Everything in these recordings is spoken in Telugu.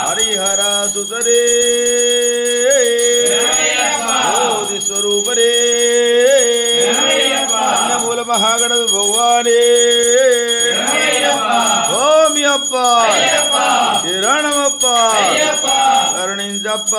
హరిహర సుతరే జ్యోతి స్వరూపరే అన్నమూల మహాగణపతి భగవానే ఓమియప్ప కిరణమప్ప కరుణించప్ప.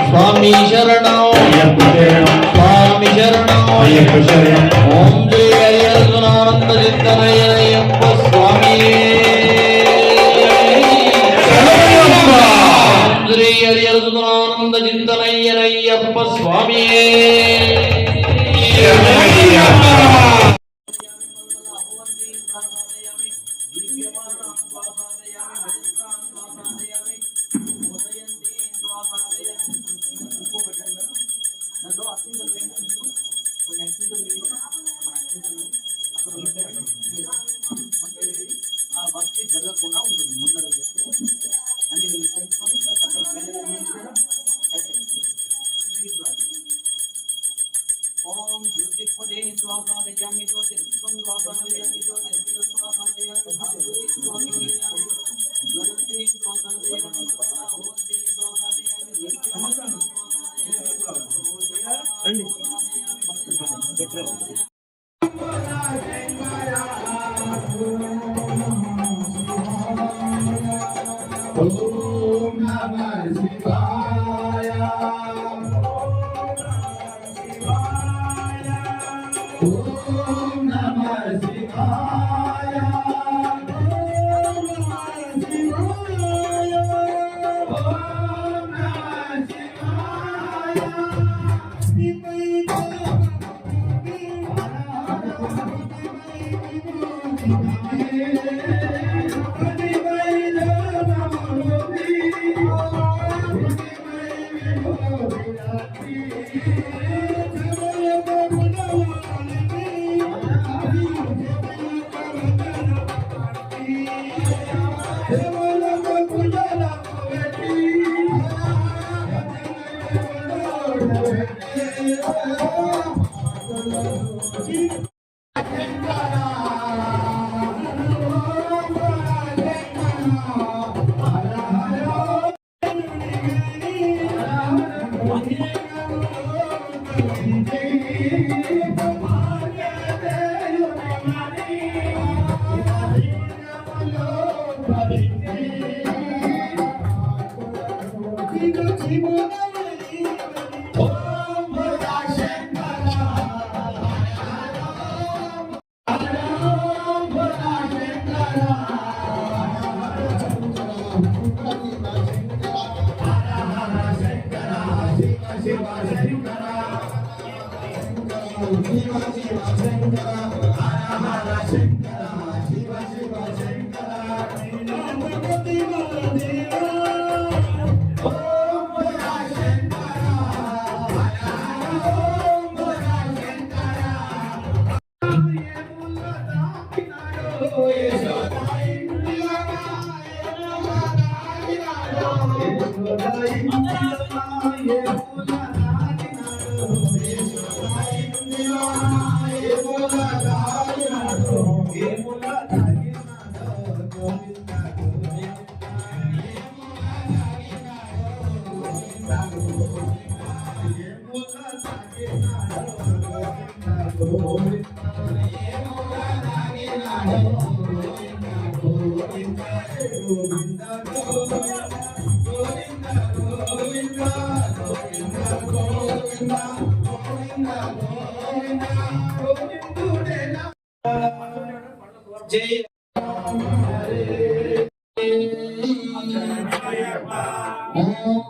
स्वामी शरणं स्वामी शरणं ओम जय अर्जुनानंद चित्तनय्यप्प स्वामी ओम जय अर्जुनानंद चित्तनय्यप्प स्वामी భక్తి జరగకుండా ఉంటుంది. ముందర అని తెలుసుకొని ఓం జ్యోతిపదే శ్వాసాదయామి జ్యోతిర్గం శ్వాసాదయామి జ్యోతిర్గం శ్వాసాదయామి జ్వలంతి శ్వాసాదయామి భగవంతి శ్వాసాదయామి ఓం నమః శివాయ ఓం నమః శివాయ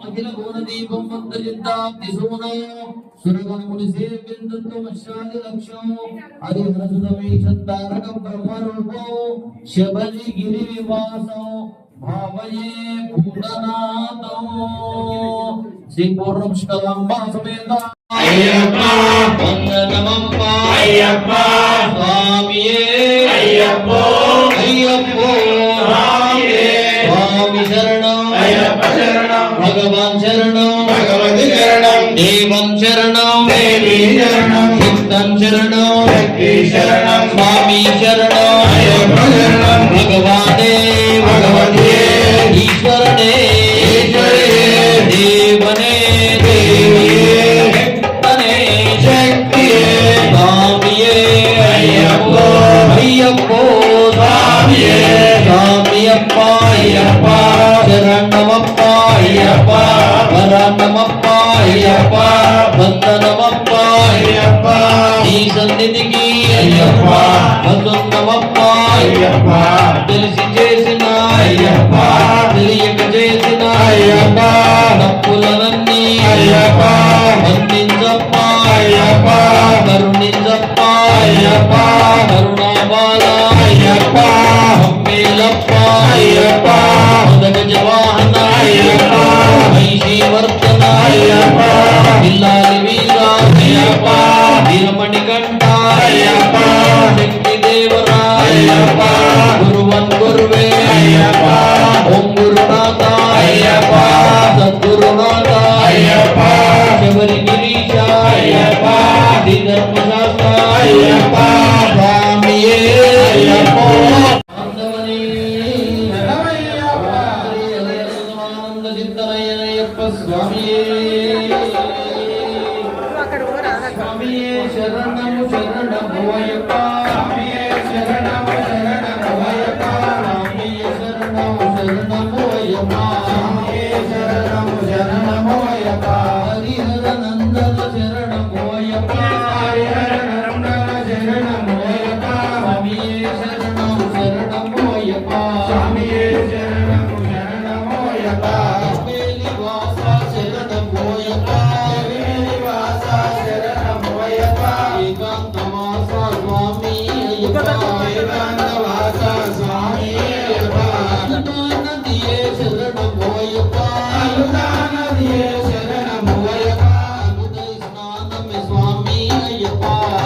అఖిల భువన దీపం వద్ద యుద్ధాబ్ది సోనో సురగణముని సేవ్యంతో మశాది లక్ష్యం హరిహర సుధమేషంతారక బ్రహ్మరూపో శబరి గిరి వివాసం భావయే భూతనాథం శ్రీ పూర్వం శుక్లాంబ సమేత అయ్యప్ప వందనమప్ప అయ్యప్ప స్వామియే అయ్యప్ప అయ్యప్పో స్వామియే స్వామి శరణం అయ్యప్ప శరణం భగవాన్ శరణం భగవతి శరణం దేవం శరణం దేవి శరణం భక్తం శరణం శక్తి శరణం స్వామి శరణం అయ్యప్ప శరణం భగవానే భగవతియే ఈశ్వరనే ఈశ్వరియే దేవనే దేవియే భక్తనే శక్తియే స్వామియే అయ్యప్ప అయ్యప్పో స్వామియే స్వామియప్ప అయ్యప్ప శరణమప్ప అయ్యప్ప వరణమప్ప అయ్యప్ప వందనమప్ప అయ్యప్ప ఈ సన్నిధికి అయ్యప్ప వందనమప్ప అయ్యప్ప తెలిసి చేసిన అయ్యప్ప తెలియక చేసిన అయ్యప్ప తప్పులనన్నీ అయ్యప్ప వందించప్ప అయ్యప్ప కరుణించప్ప అయ్యప్ప కరుణాబాల అయ్యప్ప అమ్మేలప్ప అయ్యప్ప మొదగజ వాహన అయ్యప్ప ఐశీవర్ధన అయ్యప్ప పిల్లాలి వీర అయ్యప్ప వీరమణి కంఠ అయ్యప్ప శక్తి దేవరా అయ్యప్ప గురువన్ గురువే అయ్యప్ప ఓం గురునాథ అయ్యప్ప సద్గురునాథ అయ్యప్ప శబరి గిరీశ అయ్యప్ప ధర్మశాస్త్ర అయ్యప్ప స్వామియే అయ్యప్ప ఆనందమణి ఆనంద చింతనయ్యనయ్యప్ప స్వామియే స్వామియే శరణము శరణము అయ్యప్ప స్వామియే శరణము శరణము అయ్యప్ప స్వామియే శరణము శరణము అయ్యప్ప స్వామియే శరణము శరణము అయ్యప్ప హరిహర నందన శరణము అయ్యప్ప హరిహర నందన శరణము అయ్యప్ప స్వామియే శరణము శరణము అయ్యప్ప స్వామియే శరణము శరణము అయ్యప్ప వేలి వాస శరణము అయ్యప్ప వేలి వాస శరణము అయ్యప్ప ఏకాంతవాస స్వామి అయ్యప్ప ఏకాంతవాస స్వామి అయ్యప్ప అనుదానదియే శరణము అయ్యప్ప అనుదానదియే శరణము అయ్యప్ప హృదయ స్నానమే స్వామి అయ్యప్ప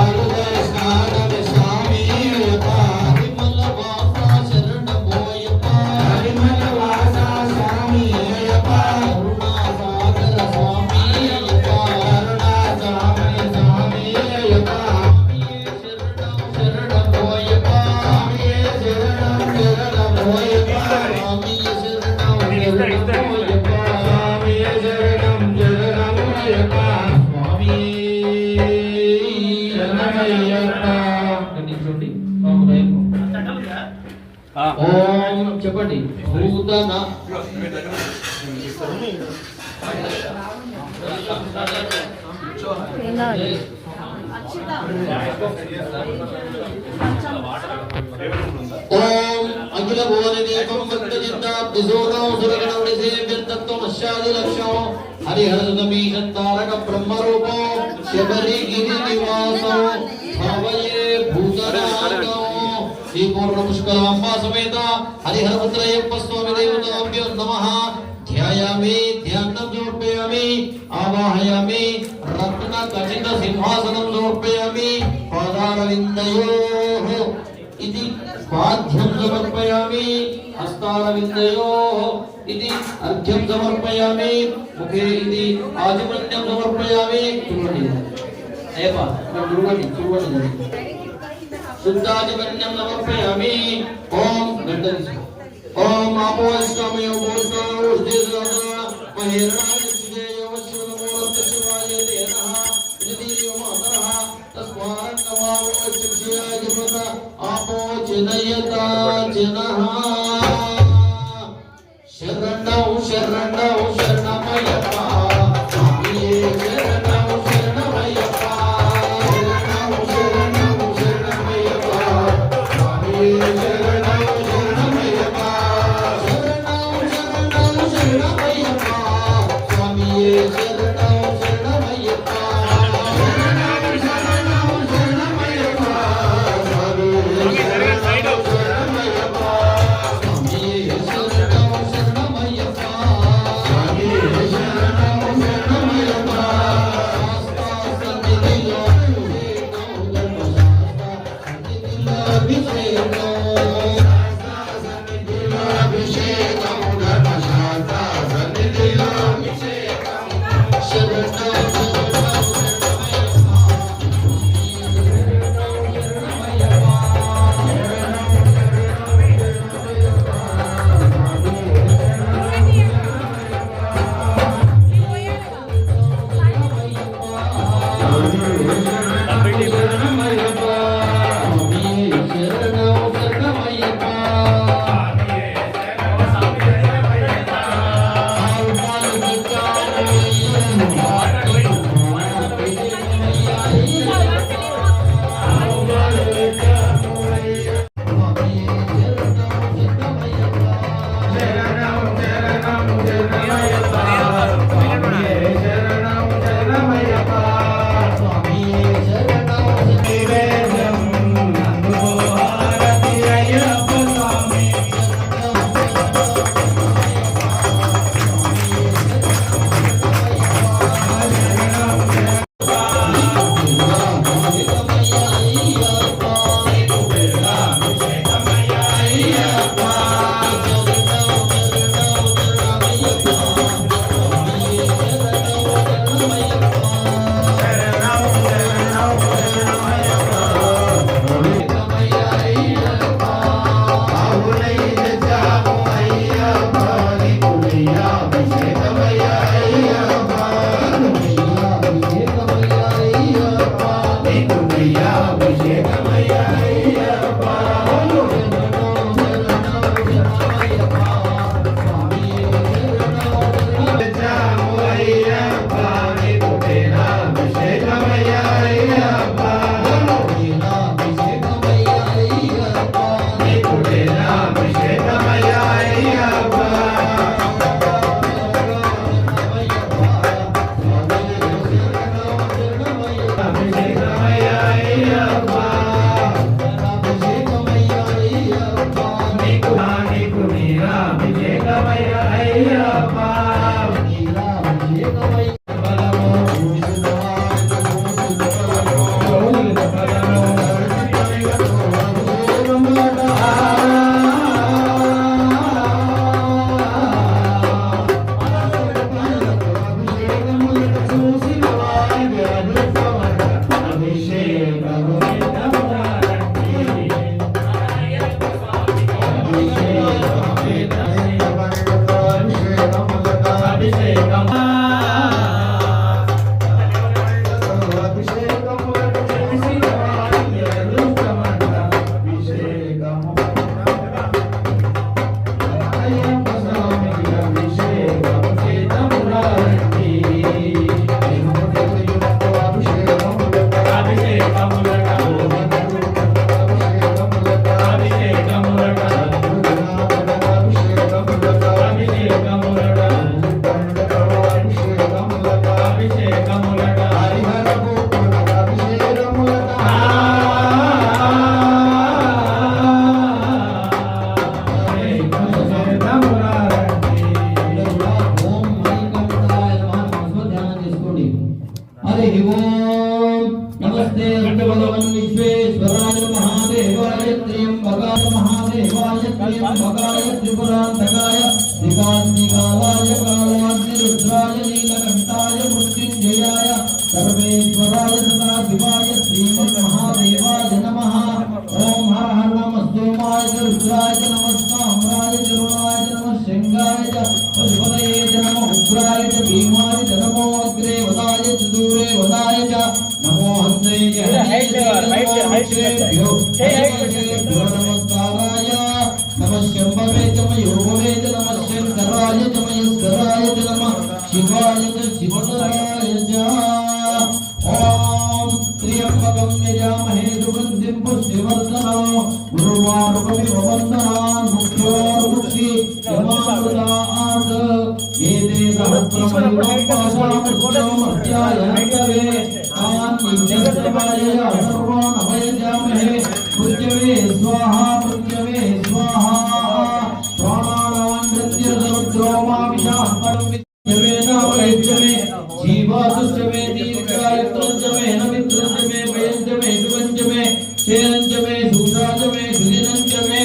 హృదయ స్నానమే స్వామి అయ్యప్ప హరిమల వాస శరణము అయ్యప్ప హరిమల వాస స్వామి అయ్యప్ప కరుణాసాగర స్వామి అయ్యప్ప కరుణాసాగర స్వామి అయ్యప్ప స్వామియే శరణం శరణము అయ్యప్ప స్వామియే శరణం శరణము అయ్యప్ప స్వామియే శరణం శరణము అయ్యప్ప స్వామియే శరణం శరణము అయ్యప్ప స్వామియే శరణమయ్యప్ప గణించండి ఓం చెప్పండి భూతన ఓం అఖిల భువన దీపం భక్త చింతాబ్ది సోనో సురగణముని సేవ్యంతత్వం అశ్యాది లక్ష్యం హరిహర సుధమీశం తారక బ్రహ్మరూపో శబరి గిరి నివాసం భావయే భూతనాథం శ్రీ పూర్ణ పుష్కలాంబ సమేత హరిహర పుత్రయ్యప్ప స్వామి దేవతాభ్యో నమః ధ్యాయామి ధ్యానం సమర్పయామి ఆవాహయామి రత్న ఖచిత సింహాసనం సమర్పయామి పాదారవిందయోః ఇది పాద్యం సమర్పయామి హస్తారవిందయోః ఇది అర్ఘ్యం సమర్పయామి ముఖే ఇది ఆచమన్యం సమర్పయామి చూడండి అయ్యప్ప చూడండి శుద్ధాధిపన్యం సమర్పయామి. ఓం గంట తీసుకో. ఓం ఆపోయిష్టామయ శరణౌ శరణౌ శరణమయ్యప్ప స్వామియే శరణౌ శరణమయ్యప్ప శరణౌ శరణౌ శరణమయ్యప్ప స్వామియే శరణౌ శరణమయ్యప్ప శరణౌ శరణౌ శరణమయ్యప్ప స్వామియే శరణౌ శరణమయ్యప్ప శరణౌ శరణౌ శరణమయ్యప్ప స్వామియే శరణౌ శరణమయ్యప్ప స్వామియే శరణౌ శరణమయ్యప్ప స్వామియే శరణౌ శరణమయ్యప్ప శాస్త్ర సన్నిధిలో అభిషేకం ధర్మశాస్త్ర సన్నిధిలో అభిషేకం శరణౌ त्र्यंबकाय त्रिपुरांतकाय दिगांतिकावाय कालाग्निरुद्राय नीलकंठाय मृत्युंजयाय सर्वेश्वर ईश्वराय सदाशिवाय श्रीमन्महादेवाय नमः। ओम हर हर नमः सोमाय रुद्राय नमः साम्राय करुणाय नमः शंगाय पशुपतये नमः उग्राय भीमाय नमो अग्रे वदाय दूरे वदाय नमो हस्ते नमस्काराय नमः शंभवे च मयोभवे च नमः शंकराय च मयस्कराय च नमः शिवाय च शिवतराय च। ओम त्र्यंबकं यजामहे सुगन्धिं पुष्टिवर्धनम् उर्वारुकमिव वन्दनान् मुख्योर्मुक्षि यमामृतात् एते सहस्रमयुगापाशामृत्योमध्यायन्तवे तान् नित्यस्तवायया सर्वान् अभयजामहे। मृत्यवे स्वाहा मृत्यवे स्वाहा प्राणानां मृत्युर्द्रोमाविषां जीवासुष्टमे दीर्घायुत्रञ्चमे नमित्रञ्चमे भयञ्चमे शुभञ्चमे क्षेरञ्चमे शूषाचमे सुदिनञ्चमे।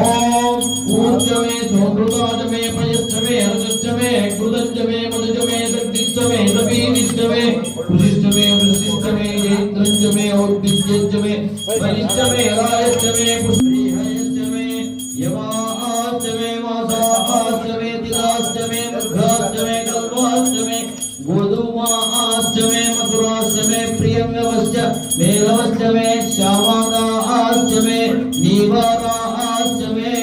ओम ऊर्जमे सोमृताचमे पयश्चमे हर्षश्चमे कृतञ्चमे मदजमे शक्तिश्चमे सपीनिश्चमे पुषिश्चमे वृषिश्चमे जैत्रञ्चमे और्भिज्यञ्चमे बलिश्चमे रायश्चमे पुष्टिहयश्चमे यवाश्चमे मासाश्चमे तिलाश्चमे मृगाश्चमे कल्पाश्चमे गोधूमाश्चमे मधुराश्चमे प्रियंगवश्च मेघवश्चमे श्यामादाश्चमे नीवाराश्चमे।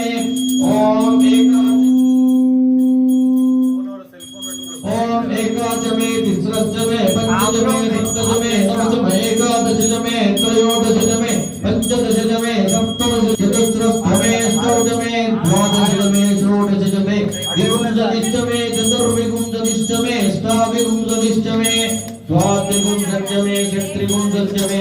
ओम एकादशमे तिस्रश्चमे पंचदशमे सप्तदशमे नवदशमे एकादशमे त्रयोदशमे पंचदशमे सप्तदशमे चतुस्रमे अष्टादशमे द्वादशमे षोडशमे विंशतिश्चमे चतुर्विंशतिश्चमे अष्टाविंशतिश्चमे द्वात्रिंशत्चमे षट्त्रिंशत्चमे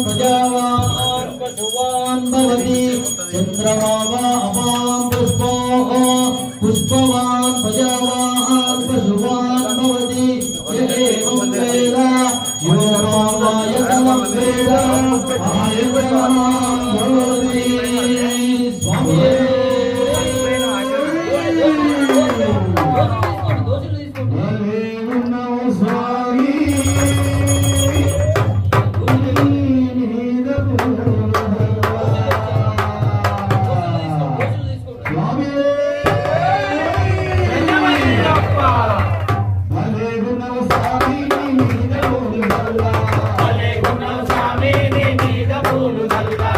प्रजावान् पशुवान् भवति चन्द्रमा वा अपां पुष्पो पुष्पवान् प्रजावान् पशुवान् भवति य एवं वेद यो मामायतनं वेद आयतनं भवति। स्वामी భలే గుణ స్వామి నీ మీద పూలు నల్లా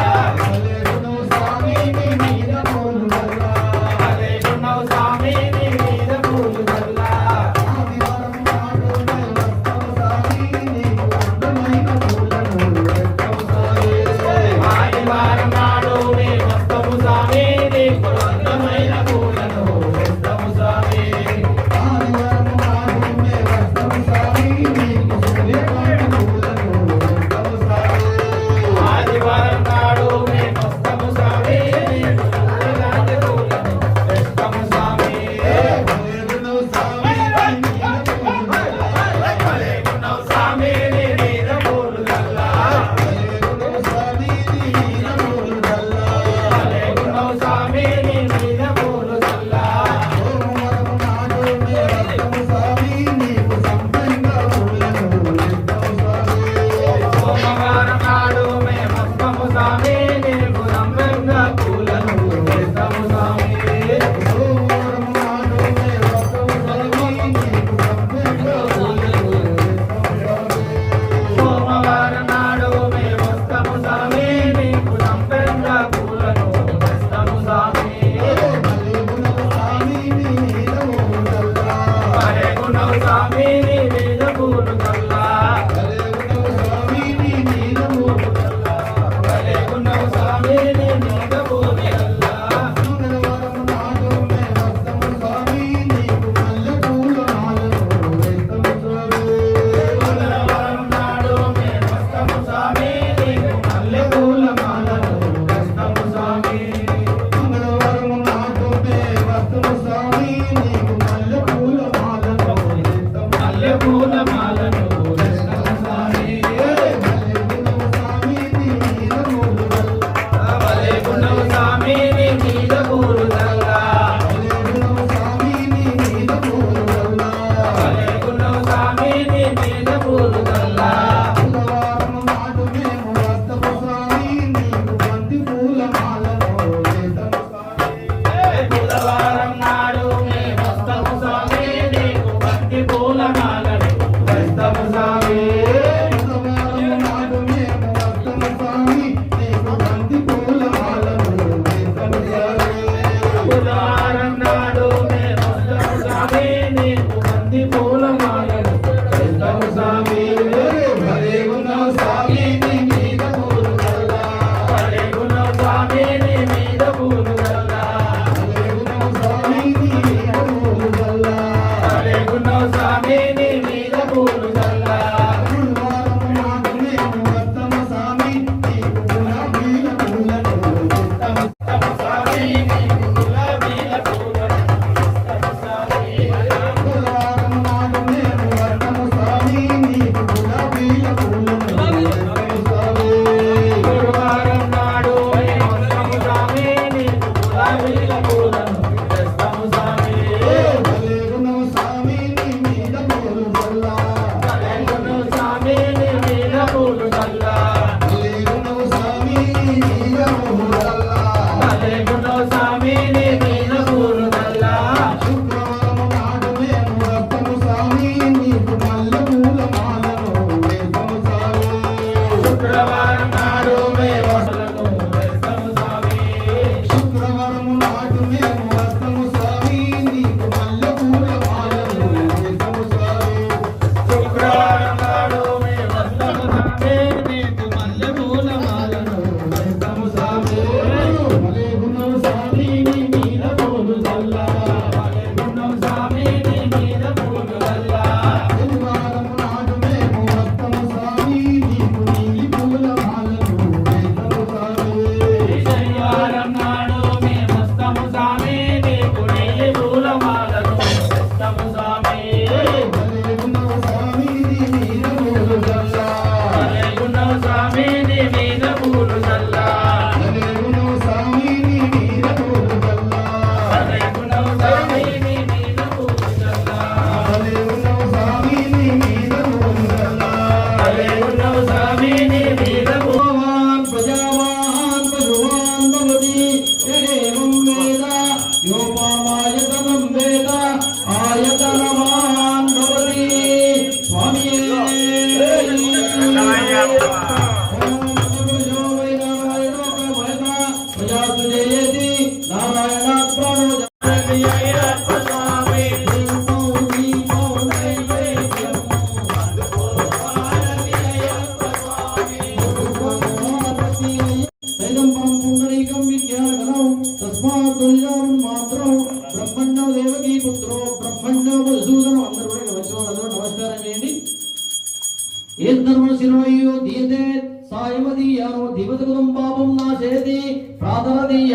ఆదరదీయ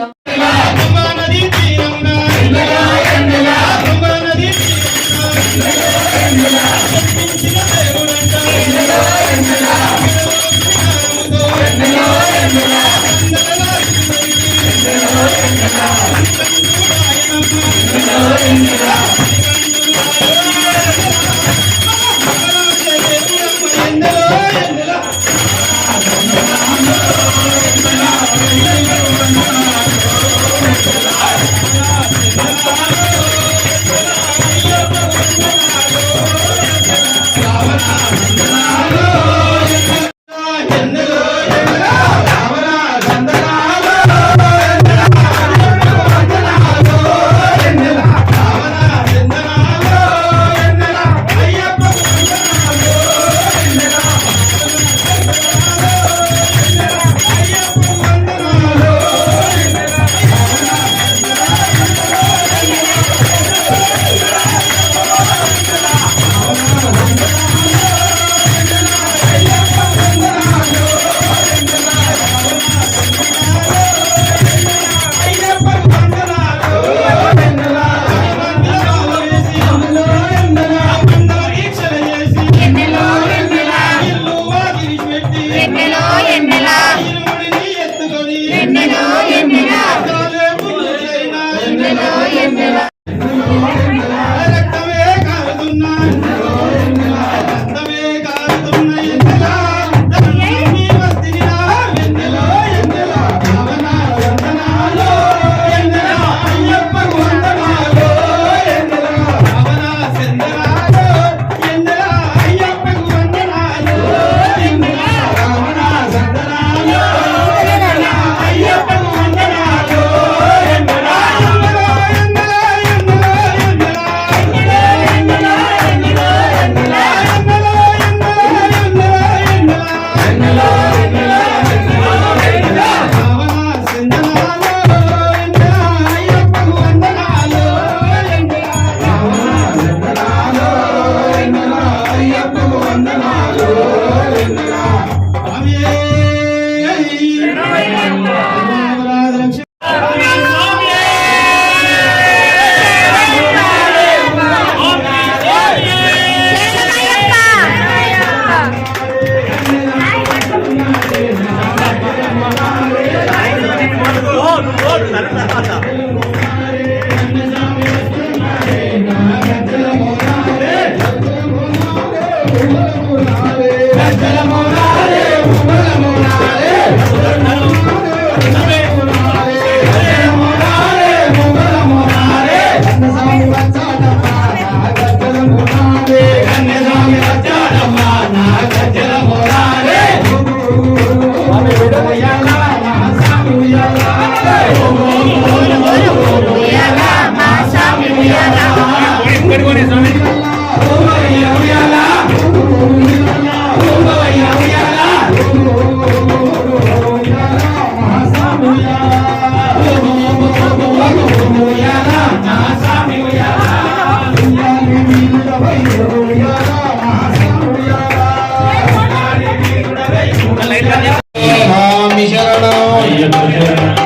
నది తీరంగా నది తీరంగా కనిపించిన దేవుడంట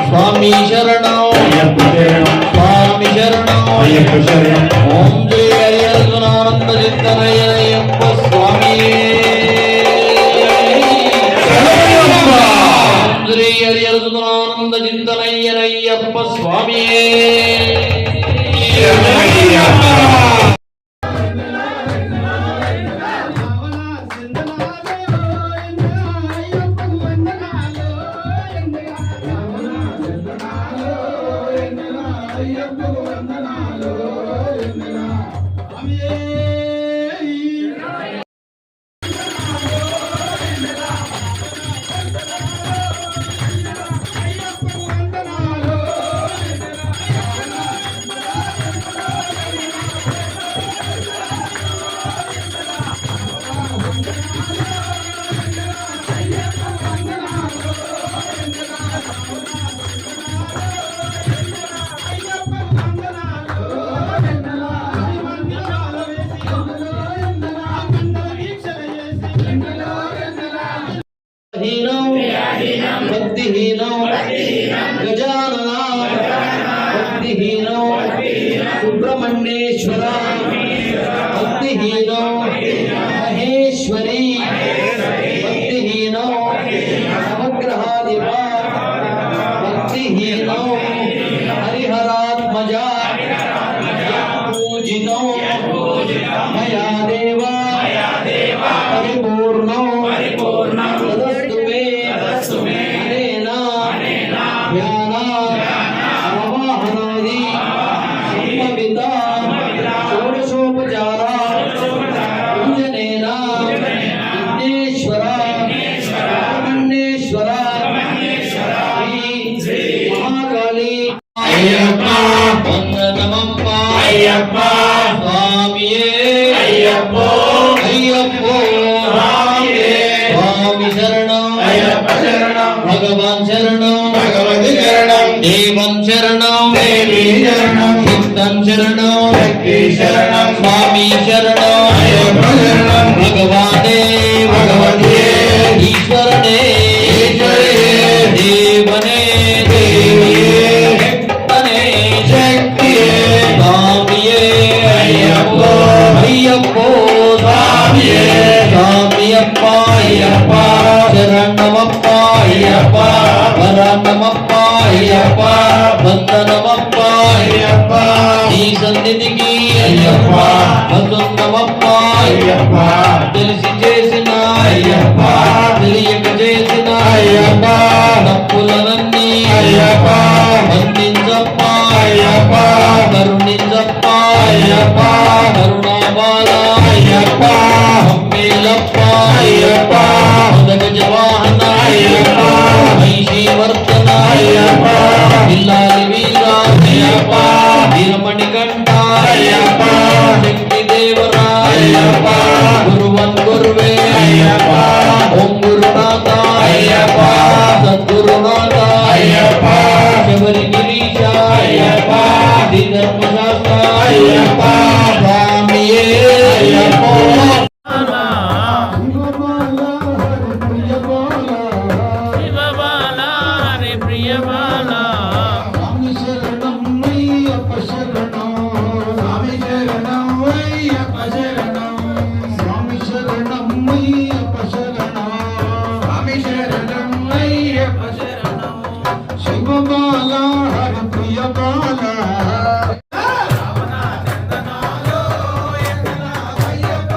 స్వామి శరణం స్వామి శరణం ఓం శ్రీ హరిహరసునానంద చింతనయ్యప్ప స్వామి ఓం శ్రీ హరిహరసునానంద చింతనయ్యప్ప స్వామి భక్తిహీనం గజానన భక్తిహీనం సుబ్రహ్మణ్యేశ్వర భక్తిహీనం మహేశ్వరి భక్తిహీనం నవగ్రహాధిప భక్తిహీనం హరిహరాత్మజ పూజితం మయా దేవ పరిపూర్ణం తదస్తు మే అనేన ధ్యానాది సంభవిత షోడశోపచార పూజనేన విఘ్నేశ్వర సుబ్రహ్మణ్యేశ్వర శ్రీ మహాకాళి అయ్యప్ప వందనమప్ప అయ్యప్ప స్వామియే అయ్యప్పో అయ్యప్పో స్వామియే స్వామి శరణం అయ్యప్ప శరణం భగవాన్ శరణం భగవతి శరణం దేవం శరణం దేవి శరణం భక్తం శరణం శక్తి శరణం స్వామి శరణం అయ్యప్ప శరణం భగవానే భగవతియే ఈశ్వరనే ఈశ్వరియే దేవనే దేవియే భక్తనే శక్తియే స్వామియే అయ్యప్పో అయ్యప్పో స్వామియే స్వామియప్ప అయ్యప్ప శరణమప్ప అయ్యప్ప వరణమప్ప అయ్యప్ప వందనమప్ప అయ్యప్ప నీ సన్నిధికి అయ్యప్ప వందనమప్ప అయ్యప్ప తెలిసి చేసిన అయ్యప్ప తెలియక చేసిన అయ్యప్ప తప్పులనన్నీ అయ్యప్ప వందించప్ప అయ్యప్ప కరుణించప్ప అయ్యప్ప కరుణాబాల అయ్యప్ప అమ్మేలప్ప అయ్యప్ప మొదటి జవాహన అయ్యప్ప ఐశీవర్తన అయ్యప్ప పిల్లాలి వీర అయ్యప్ప వీరమణి కంఠ అయ్యప్ప శక్తి దేవరా అయ్యప్ప గురువన్ గురువే అయ్యప్ప ఓం గురునాథ అయ్యప్ప సద్గురునాథ అయ్యప్ప శబరి గిరీశ అయ్యప్ప ధర్మశాస్త్ర అయ్యప్ప స్వామియే అయ్యప్ప శివబాల హరి ప్రియబాల స్వామి శరణం అయ్యప్ప శరణం స్వామి శరణం అయ్యప్ప శరణం స్వామి శరణం అయ్యప్ప శరణం స్వామి శరణం అయ్యప్ప శరణం శివబాల హరి ప్రియ బాల రావణ చందనాలో ఎత్తన అయ్యప్ప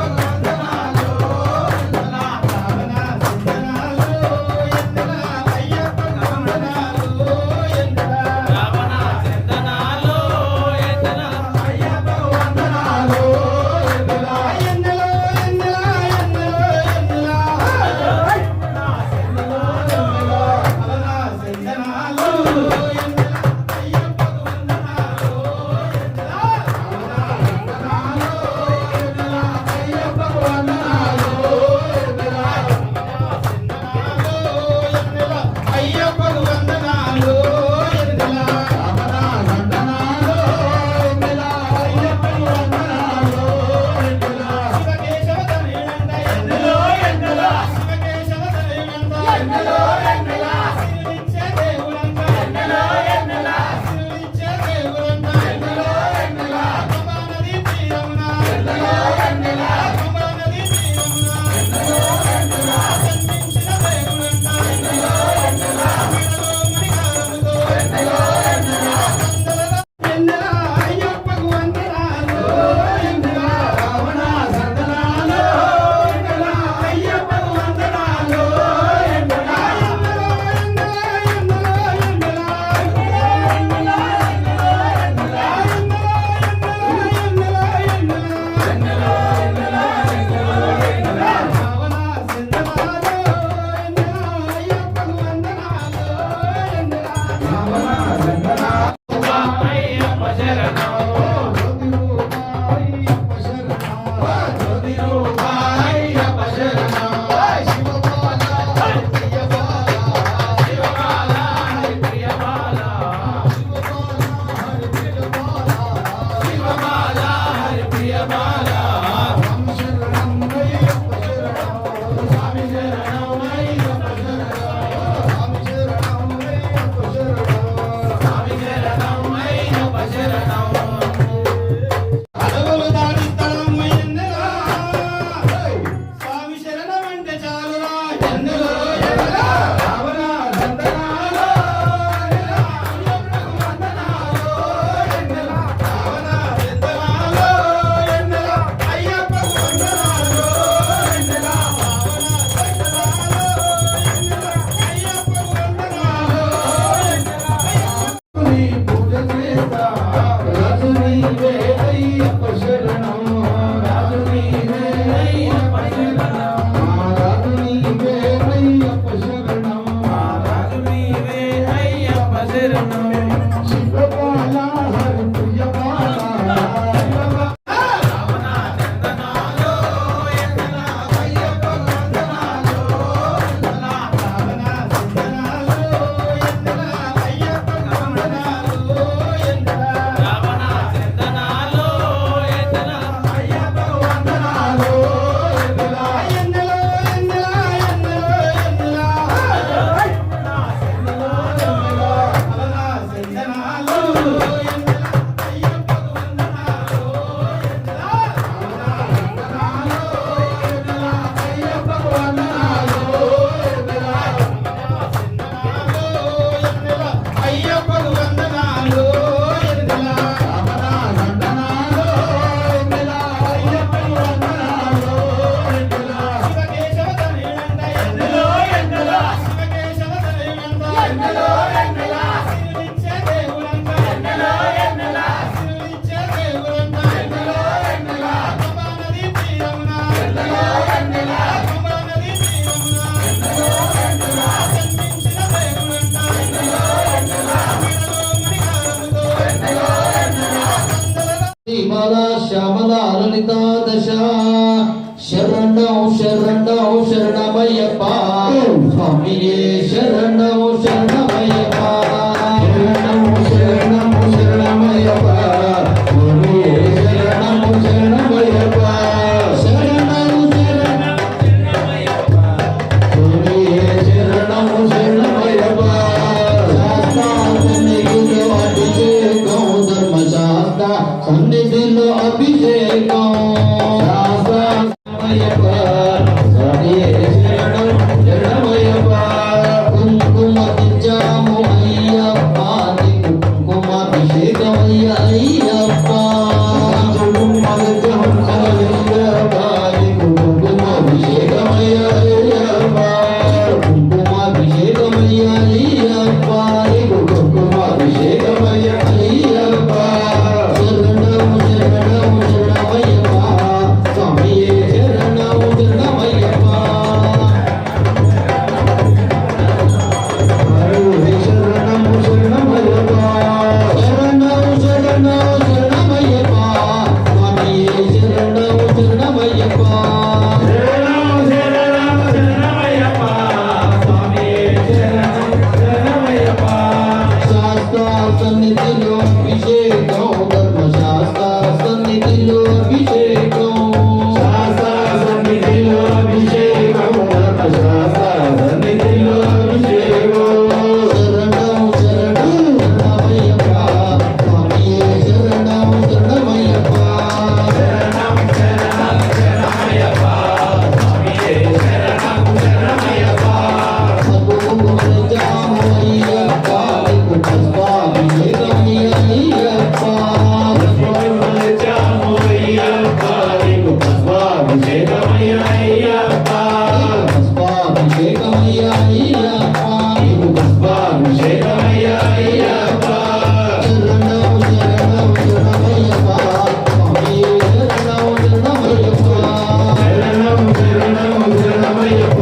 లలితా దశ శరణం శరణం శరణమయ్యప్ప స్వామియే శరణం శరణమయ్యప్ప శరణం శరణం శరణమయ్యప్ప స్వామియే శరణం శరణమయ్యప్ప శరణం శరణం స్వామియే శరణం శరణమయ్యప్ప సన్నిధిలో అభిషేకం శాస్త్రమయ్యప్ప స్వామియే శరణం శరణమయ్యప్ప కుంకుమ తెచ్చాము అయ్యప్ప నీకు కుంకుమాభిషేకమయ్య అయ్యప్ప కుంకుమ తెచ్చాము అయ్యప్ప నీకు కుంకుమాభిషేకమయ్య అయ్యప్ప కుంకుమాభిషేకమయ్య అయ్యప్ప నీకు కుంకుమాభిషేకమయ్య అయ్యప్ప శరణం శరణం శరణమయ్యప్ప స్వామియే శరణం శరణమయ్యప్ప హరే శరణం శరణమయ్యప్ప శరణం శరణం శరణమయ్యప్ప స్వామియే శరణం శరణమయ్యప్ప శరణం శరణం శరణమయ్యప్ప స్వామియే శరణం శరణమయ్యప్ప శాస్త్ర సన్నిధిలో అభిషేకం ధర్మశాస్త్ర సన్నిధిలో అభిషేకం శాస్త్ర సన్నిధిలో అభిషేకం ధర్మశాస్త్ర సన్నిధిలో అభిషేకం శరణం శరణం శరణమయ్యప్ప స్వామియే శరణం శరణమయ్యప్ప శరణం శరణం శరణమయ్యప్ప స్వామియే శరణం శరణమయ్యప్ప సర్వముఖమనిజాము అయ్యప్ప నీకు పుష్పాభిషేకమయ్య అయ్యప్ప పుష్పములిచ్చాము అయ్యప్ప నీకు పుష్పాభిషేకమయ్య అయ్యప్ప పుష్పాభిషేకమయ్య అయ్యప్ప నీకు పుష్పాభిషేకమయ్య అయ్యప్ప శరణం శరణం శరణమయ్యప్ప స్వామియే శరణం శరణమయ్యప్ప శరణం శరణం శరణమయ్యప్ప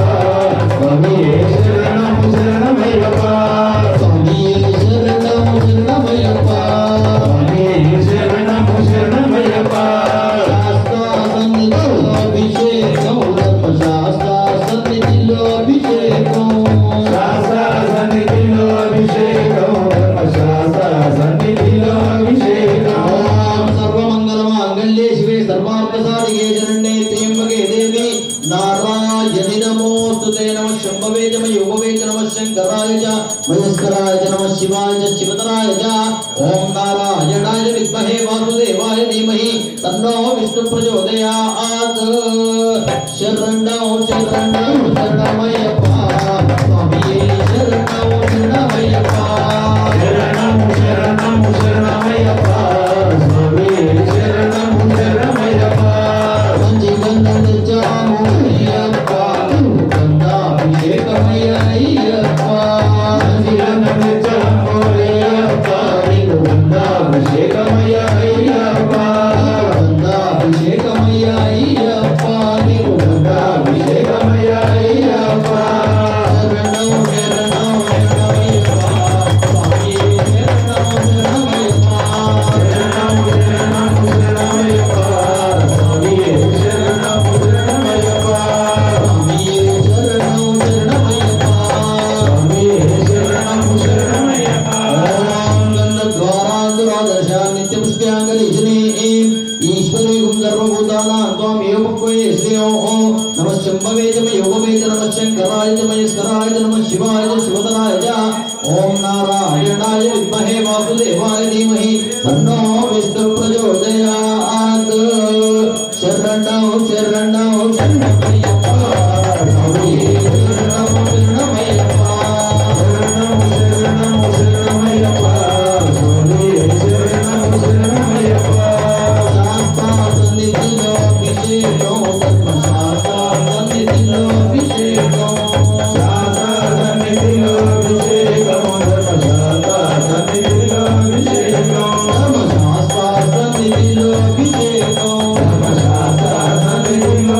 స్వామియే శరణం శరణమయ్యప్ప స్వామియే శరణం శరణమయ్యప్ప స్వామియే శరణం శరణమయ్యప్ప శాస్త్ర సన్నిధిలో అభిషేకం ధర్మశాస్త్ర సన్నిధిలో అభిషేకం శాస్త్ర సన్నిధిలో అభిషేకం ధర్మశాస్త్ర సన్నిధిలో అభిషేకం ఓం సర్వమంగళమాంగళ్యే శివే సర్వార్థసాధికే శరణ్యే త్ర్యంబకే దేవి నారాయణి నమోస్తుతే నమః శంభవే చ మయోగవే చ నమః శంకరాయ చ మహేశ్వరాయ చ నమః శివాయ చ శివతరాయ చ ఓం నారాయణాయ విద్మహే వాసుదేవాయ ధీమహి తన్నో విష్ణు ప్రచోదయాత్ శరణం శరణం శరణమయ్యప్ప స్వామియే శరణం శరణమయ్యప్ప శరణం శరణం శరణమయ్యప్ప స్వామియే శరణం శరణమయ్యప్ప సంజీవనం తెచ్చాము అయ్యప్ప గంగాభిషేకమయ్య అయ్యప్ప సంజీవనం తెచ్చాము అయ్యప్ప నీకు గంగాభిషేకమయ్య అయ్యప్ప గంగాభిషేకమయ్య అయ్యప్ప నీకు గంగాభిషేకమయ్య అయ్యప్ప శరణం శరణం శరణమయ్యప్ప స్వామియే శరణం శరణమయ్యప్ప శరణం శరణం శరణమయ్యప్ప స్వామియే శరణం శరణమయ్యప్ప స్వామియే శరణం శరణమయ్యప్ప స్వామియే శరణం శరణమయ్యప్ప ఈశ్వరీ సర్వభూతానాం త్వామేవ పక్వయే శ్రేయో నమః శంభవే చ మయోగవే చ నమః శంకరాయ చ మహేశ్వరాయ చ నమః శివాయ చ శివతరాయ చ ఓం నారాయణాయ విద్మహే వాసుదేవాయ ధీమహి తన్నో విష్ణు ప్రచోదయాత్ శరణం శరణం శరణమయ్యప్ప స్వామియే శరణం శరణమయ్యప్ప శరణం శరణం శరణమయ్యప్ప స్వామియే శరణం శరణమయ్యప్ప శాస్త్ర సన్నిధిలో అభిషేకం ధర్మశాస్త్ర సన్నిధిలో అభిషేకం శాస్త్ర సన్నిధిలో అభిషేకం ధర్మశాస్త్ర సన్నిధిలో అభిషేకం ధర్మశాస్త్ర సన్నిధిలో అభిషేకం ధర్మశాస్త్ర సన్నిధిలో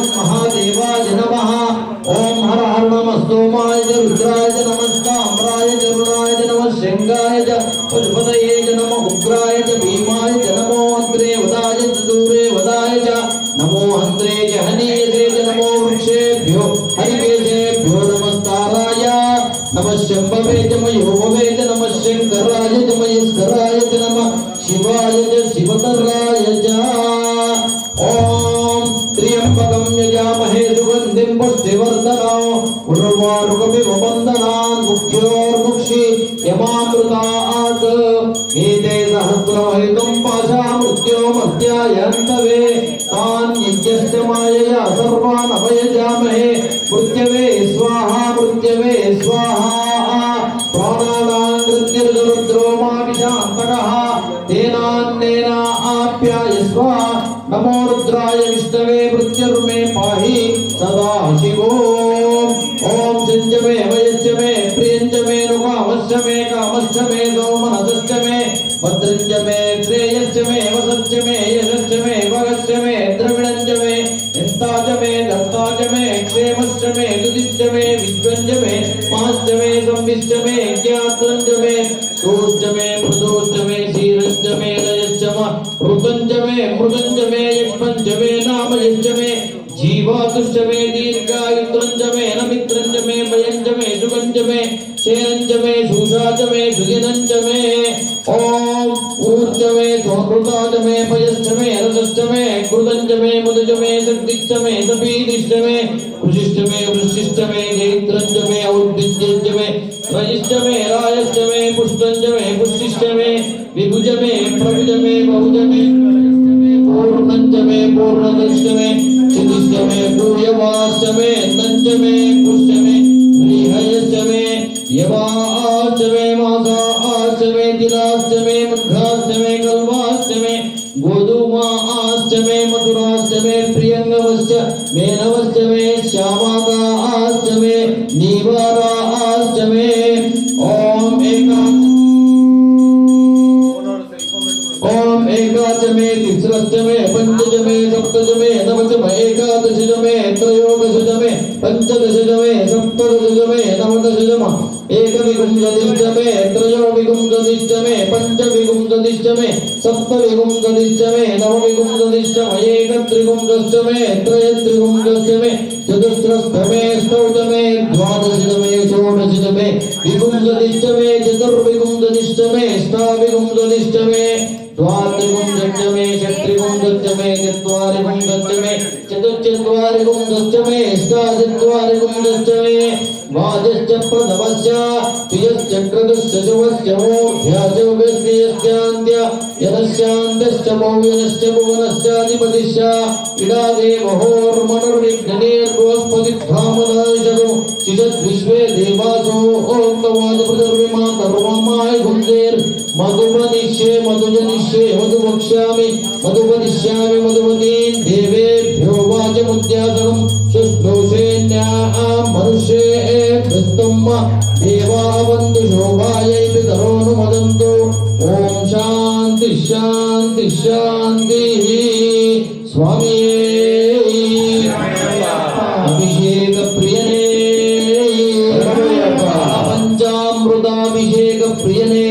श्रीमन्महादेवाय नमः ओम हर हर नमः सोमाय च रुद्राय च नमः ताम्राय च रुणाय च नमः शृंगाय च पशुपतये च नमः उग्राय च भीमाय च नमो अग्रे वदाय च दूरे वदाय च नमो हन्त्रे च हनीयसे च नमो वृक्षेभ्यो हरिकेशेभ्यो नमस्काराय नमः शम्भवे च मयोभवे च नमः शङ्कराय च मयस्कराय च नमः शिवाय च शिवतराय च ओम त्र्यंबकं यजामहे सुगन्धिं पुष्टिवर्धनम् उर्वारुकमिव बन्धनान् मुख्योर्मुक्षि यमामृतात् एते सहस्रमहितं पाशामृत्यो मध्यायन्तवे तान् यज्ञश्च मायया सर्वान् अपयजामहे मृत्यवे स्वाहा प्राणानां कृत्यरुद्रो माविशान्तकः तेनान्नेन आप्यायस्व नमो रुद्राय विष्णवे मृत्युर्मे पाहि सदा शिवो ओम सिंच मे वयच्च मे प्रियंच मे नुकामश्च मे कामश्च मे सोमनसश्च मे भद्रञ्च मे श्रेयश्च मे वसश्च मे यशश्च मे भगश्च मे द्रविणञ्च मे यन्ताच मे दत्ताच मे क्षेमश्च मे दुदिश्च मे विद्वञ्च मे माश्च मे संविश्च मे ज्ञात्रञ्च मे दोश्च मे मृदोश्च मे क्षीरञ्च मे दयश्च ऋतञ्च मे मृगञ्च मे यक्ष्मञ्च मे नामयश्च मे जीवातुश्च मे दीर्घायुत्रञ्च मे नमित्रञ्च मे भयञ्च मे सुगञ्च मे शेरञ्च मे शूषाच मे सुदिनञ्च मे ओम ऊर्च मे सोमृताच मे पयश्च मे रसश्च मे कृतञ्च मे मुदच मे शक्तिश्च मे सपीतिश्च मे कृषिश्च मे वृषिश्च मे जैत्रञ्च मे औद्भिद्यञ्च मे रजिश्च मे रायश्च मे पुष्टञ्च मे पुष्टिश्च मे विभुज मे प्रभुज मे बहुज मे पूर्णञ्च मे पूर्णदश्च मे क्षितिश्च मे भूयवाश्च मे नञ्च मे पुष्ट मे हृहयश्च मे यवाश्च मे मासाश्च मे तिलाश्च मे मध्याश्च मे कल्पाश्च मे गोधूमाश्च मे मधुराश्च मे प्रियङ्गवश्च मे नवश्च मे श्यामाकाश्च मे नीवाराश्च मे ओम एकाच मे तिस्रश्च मे पंचच मे सप्तच मे नवच मे एकादशच मे त्रयोदशच मे पंचदशच मे सप्तदशच मे नवदशच मे एकविंशतिश्च मे त्रयोविंशतिश्च मे पंचविंशतिश्च मे सप्तविंशतिश्च मे नवविंशतिश्च मे एकत्रिंशश्च मे त्रयत्रिंशश्च मे चतुस्रश्च मे अष्टौच मे द्वादशच मे षोडशच मे विंशतिश्च मे चतुर्विंशतिश्च मे अष्टाविंशतिश्च मे द्वात्रिंशश्च मे षट्त्रिंशश्च मे चत्वारिंशश्च मे चतुश्चत्वारिंशश्च मे अष्टाचत्वारिंशश्च मे द्वादश्च प्रथमश्च द्वियश्च क्रतुश्च चतुश्च मूर्ध्याश्च व्यस्त्यस्यान्त्य यनस्यान्तश्च मौयनश्च भुवनश्चाधिपतिश्च इडादेवहोर्मनुर्विघ्नेर्बृहस्पतिर्धामनायजगो शिजद्विश्वे देवासो ओंकवादपृथिर्विमा सर्वमाय गुंजेर् मधुपदिश्ये मधुजनिष्ये मधुवक्ष्यामि मधुपदिश्यामि मधुपतीं देवेभ्यो वाचमुद्यासनं शुश्रूषेण्याः मनुष्येभ्यस्तं देवा वन्दु शोभायै पितरोऽनुमोदन्तु ॐ शान्ति शान्ति शान्तिः स्वामिये अभिषेक प्रियने पंचामृताभिषेक प्रियने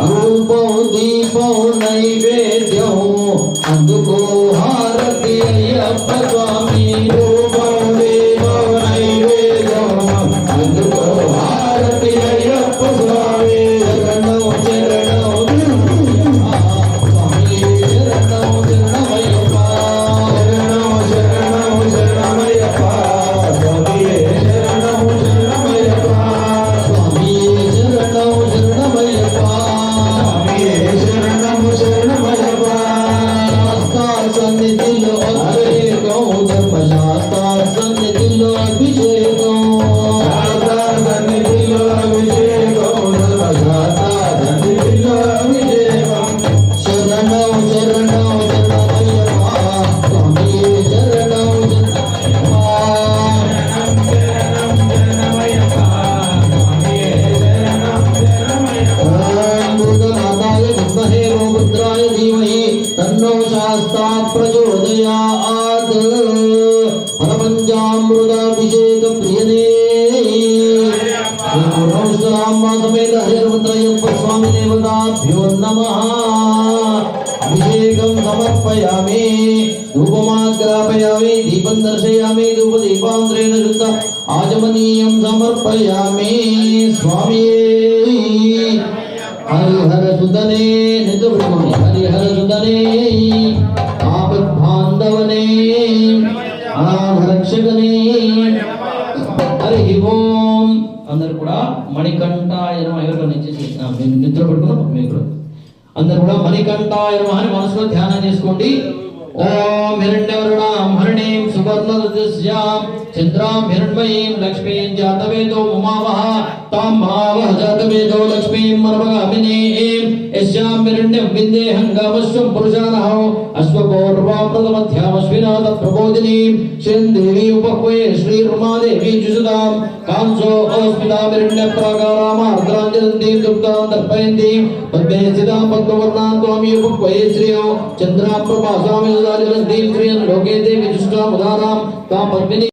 धूपो दीपो नैवेद्यो అందుకో హారతి అయ్యప్ప స్వామి రూపో దీపో నైవేద్యం అందుకో హారతి అయ్యప్ప స్వామి శరణం శరణం స్వామి శరణం శరణమయ్యప్ప శరణం శరణం శరణమయ్యప్ప స్వామి శరణం శరణమయ్యప్ప స్వామి శరణం శరణమయ్యప్ప స్వామి శరణం శరణమయ్యప్ప సన్నిధిలో ధర్మశాస్త్ర పరపంచామృతాభిషేక ప్రియనే సమేత హరిహరపుత్రయ్యప్ప స్వామి దేవతాభ్యో నమః. అభిషేకం సమర్పయామి, ధూపమాగ్రాపయామి, దీపం దర్శయామి, ధూపదీపాంతరేణ శుద్ధ ఆచమనీయం సమర్పయామి. స్వామి హరిహర సుదనే నిజమణి హరిహర సుదనే ఆపద్బాంధవనే రక్షకనే హరి ఓం. అందరు కూడా మణికంఠాయ నమః. ఎవరికైనా ఇచ్చేసి నిద్ర పడుకున్నాం మీకు అందరు కూడా మణికంఠాయ నమః అని మనసులో ధ్యానం చేసుకోండి. ఓం హిరణ్యవర్ణాం హరిణీం సువర్ణరజస్యాం చంద్రాం హిరణ్మయీం లక్ష్మీం జాతవేదో ఉమావహ తాం మహావహ జాతవేదో లక్ష్మీం మర్మగామినీం యస్యాం హిరణ్యం విందేహం గామశ్వం పురుషానహో అశ్వపౌర్వాం ప్రథమధ్యామశ్వినాథ ప్రబోధినీం శ్రీదేవి ఉపహ్వే శ్రీరుమాదేవి జుషుదాం కాంసో ఓస్మితాం హిరణ్య ప్రాకారామార్ద్రాంజలంతీం దుర్గాం దర్పయంతీం పద్మే స్థితాం పద్మవర్ణాం త్వామి ఉపహ్వే శ్రియో చంద్రాం ప్రభాసామి సుదాలివంతీం శ్రియం లోకే దేవి జుష్టాం ఉదారాం తాం పద్మిని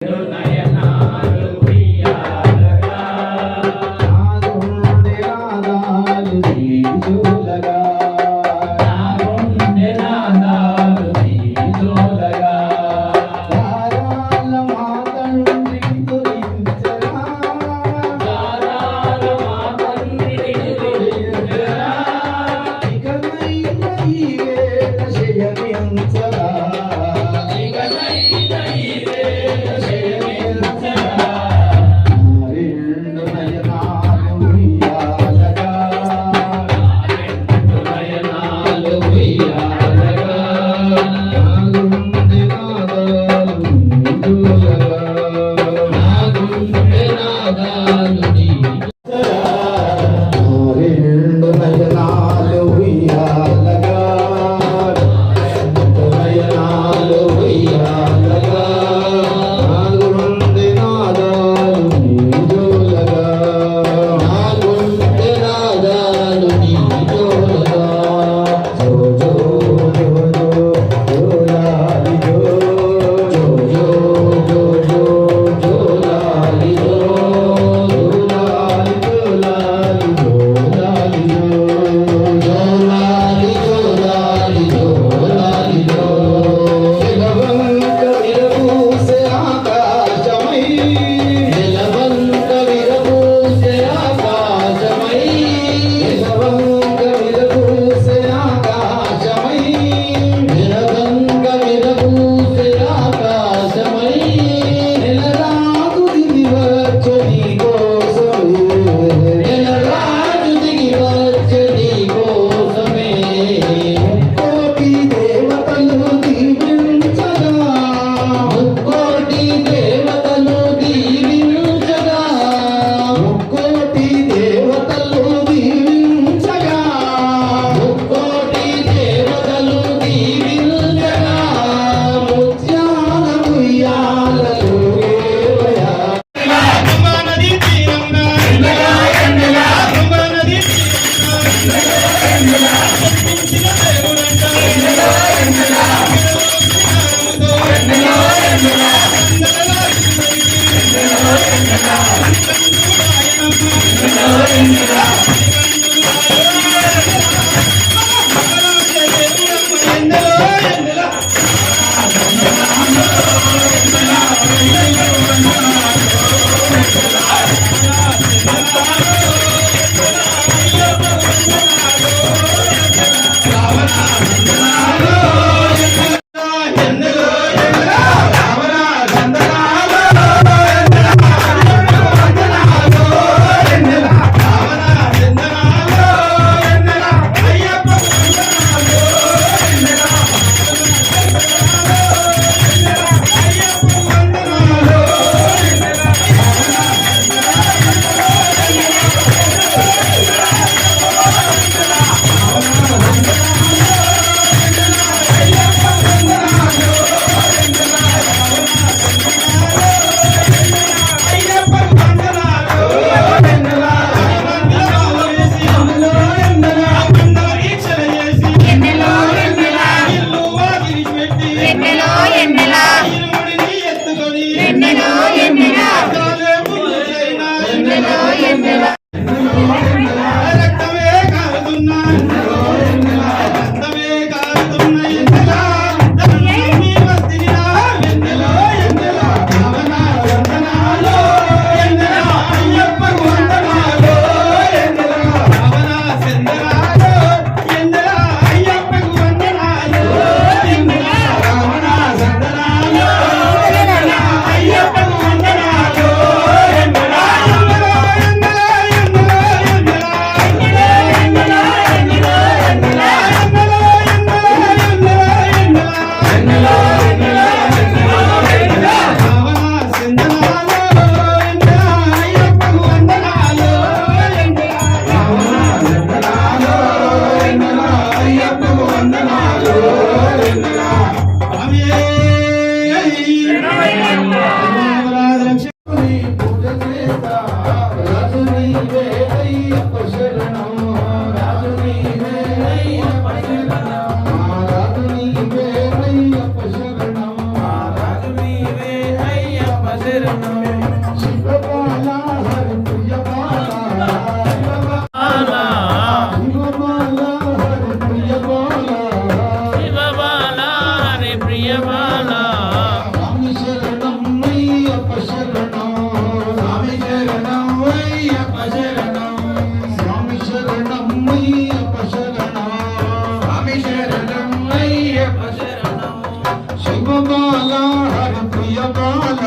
నయనాలు ఉయ్యాలగా నాగుండె నాదాలు నీజోలగా నా గుండె నాదాలు నీజోలగా ధారాల మా తండ్రి తురించరా దారాల మా తండ్రిని తురించరా ఇకనైన ఈ వేళ శయనించరా ఇకనైన ఈ వేళ శయనించరా రెండు నయనాలు ఉయ్యాలగా రెండు నయనాలు ఉయ్యాలగా నాగుండె నాదాలు నీజోలగా నా గుండె నాదాలు రెండు నయనాలు ఉయ్యాలగా రెండు నయనాలు ఉయ్యాలగా నాగుండె నాదాలు నీజోలగా నాగుండె నాదాలు నీజోలగా జో జో జో జో జోలాలి జో జో జో జో జో జోలాలి జో జోలాలి జోలాలి జోలాలి జో జోలాలి జోలాలి జోలాలి జో నిలవంక విరబూసే ఆకాశమై నిలవంక విరబూసే ఆకాశమై నిలవంక విరబూసే ఆకాశమై నిలవంక విరబూసే ఆకాశమై నెలరాజు దిగి వచ్చే నీ కోసమే నెలరాజు దిగి వచ్చే నీ కోసమే ముక్కోటి దేవతలు దీవించగా ముక్కోటి దేవతలు దీవించగా ముక్కోటి దేవతలు దీవించగా ముక్కోటి దేవతలు దీవించగా ముత్యాల ఉయ్యాలలు ఏవయా నది తీరంగా నది తీరంగా కనిపించిన దేవుడంట రక్తమే కారుతున్నా రక్తమే కారుతున్న ఎన్నెలా నీ వస్తినిరా ఎన్నెలా ఎన్నెలా భావన వందనాలో ఎన్నెలా అయ్యప్పకు వందనాలో ఎన్నెలా భావన సెందనాలో ఎన్నెలా అయ్యప్పకు వందనాలో ఎన్నెలా భావన సందనాలో ఎన్నెలా అయ్యప్పకు వందనాలో ఎన్నెలా ప్రియపాల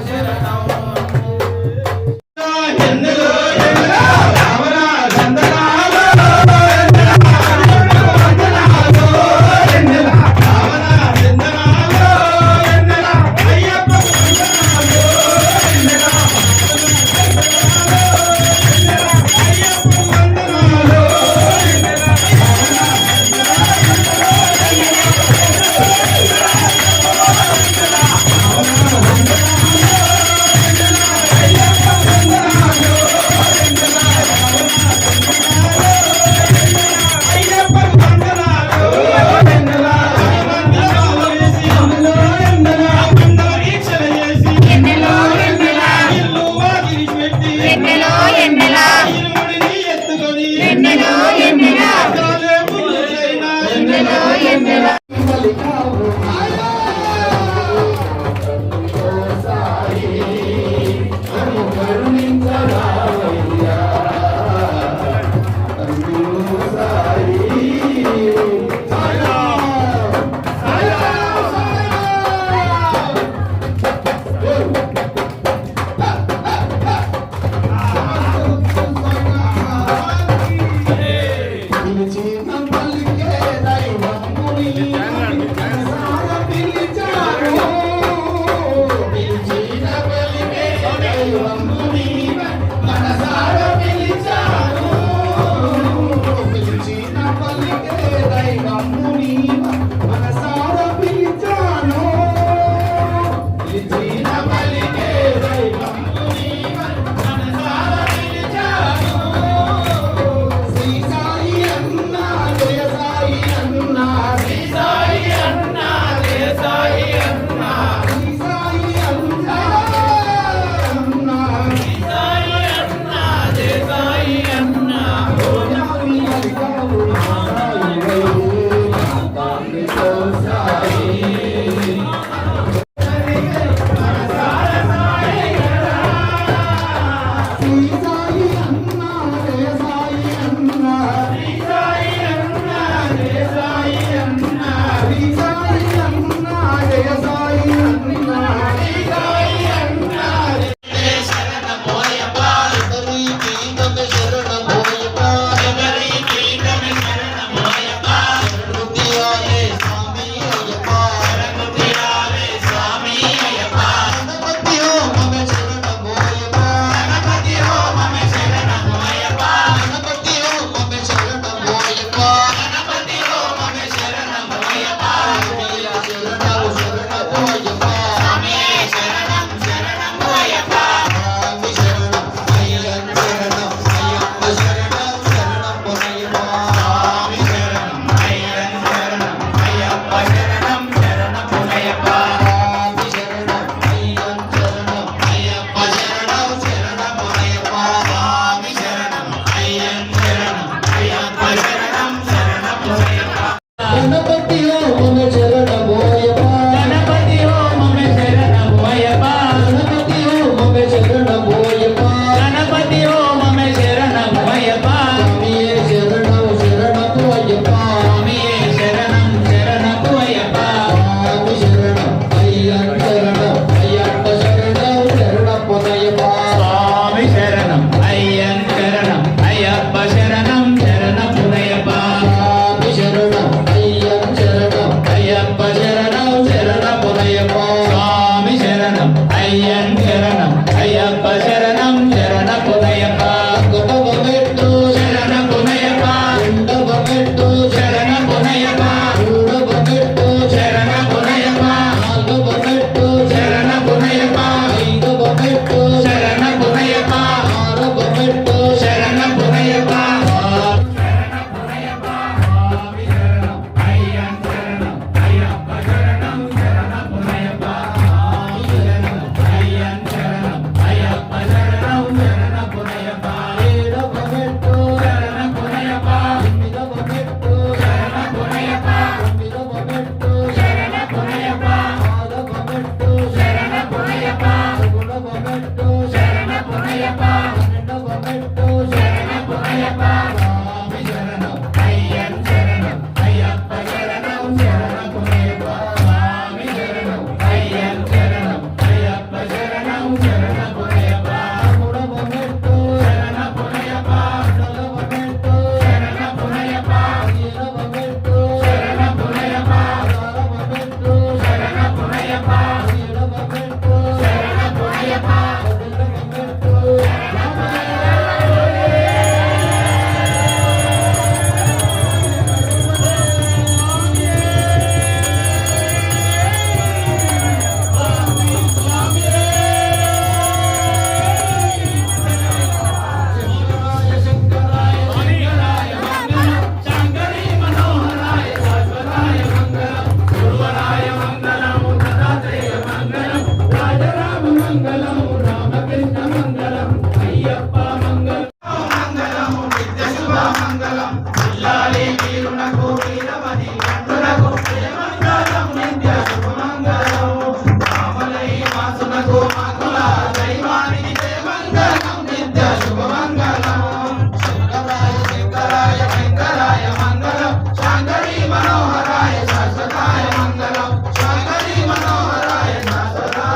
శరణం మంగళం రామకృష్ణ మంగళం అయ్యప్ప మంగళం మంగళము నిత్య శుభ మంగళం ఇల్లాలి వీరునకు వీరమణి కంటునకు మంగళం నిత్య శుభ మంగళం రామలై వాసునకు మాకుల దైవానికి మంగళం నిత్య శుభ మంగళం శంకరాయ శంకరాయ శంకరాయ మంగళం శాంకరీ మనోహరాయ శాశ్వతాయ మంగళం శాంకరీ మనోహరాయ శాశ్వతాయ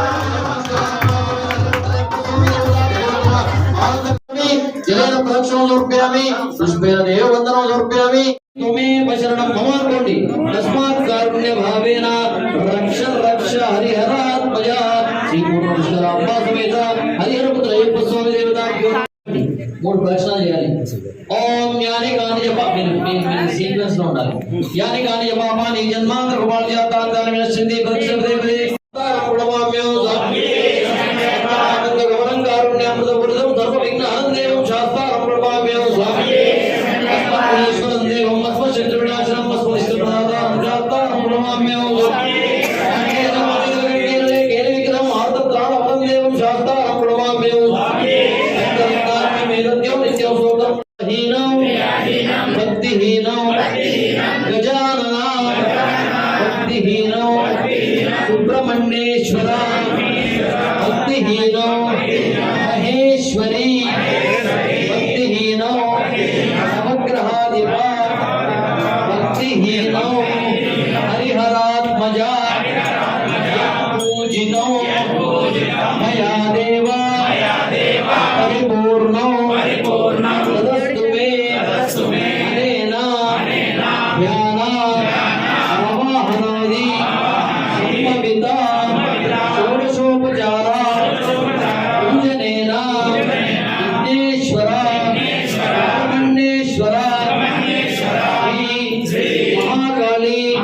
జలేన ప్రదక్షిణం సమర్పయామి పుష్పేన దేవవందనం సమర్పయామి త్వమేవ శరణం మమ అనుకోండి తస్మాత్ కారుణ్య భావేన రక్ష రక్ష హరిహరాత్మజ శ్రీ పూర్ణేశ్వరాంబ సమేత హరిహర పుత్ర అయ్యప్ప స్వామి దేవతాభ్యో మూడు ప్రదక్షిణాలు చేయాలి ఓం యాని కాని జప మీ సీక్వెన్స్ లో ఉండాలి యాని కాని జపామాని జన్మాంతర కృపాళయాతాంతాని వినశ్యంతి ప్రతిశబ్దే పదే తారపుడమామ్యో స్వామి ఆనంద గమనం కారుణ్యామృత పురుషం సర్వ విఘ్న ఆనందేవం శాస్త్రారం ప్రభావ్యం స్వామి ఈశ్వరం దేవం మస్మ శత్రు వినాశనం మస్మ నిష్ఠప్రదాతారం శాస్త్రారం ప్రభావ్యం స్వామి కేన విగ్రహం ఆర్తత్రాణం దేవం శాస్త్రారం ప్రభావ్యం స్వామి మేరత్యం నిత్యం సోదం హీనం భక్తిహీనం గజానన భక్తిహీనం సుబ్రహ్మణ్యేశ్వర భక్తిహీనో మహేశ్వరి భక్తిహీనో నవగ్రహాధిప భక్తిహీనో హరిహరాత్మజ పూజితో మయా దేవ పరిపూర్ణ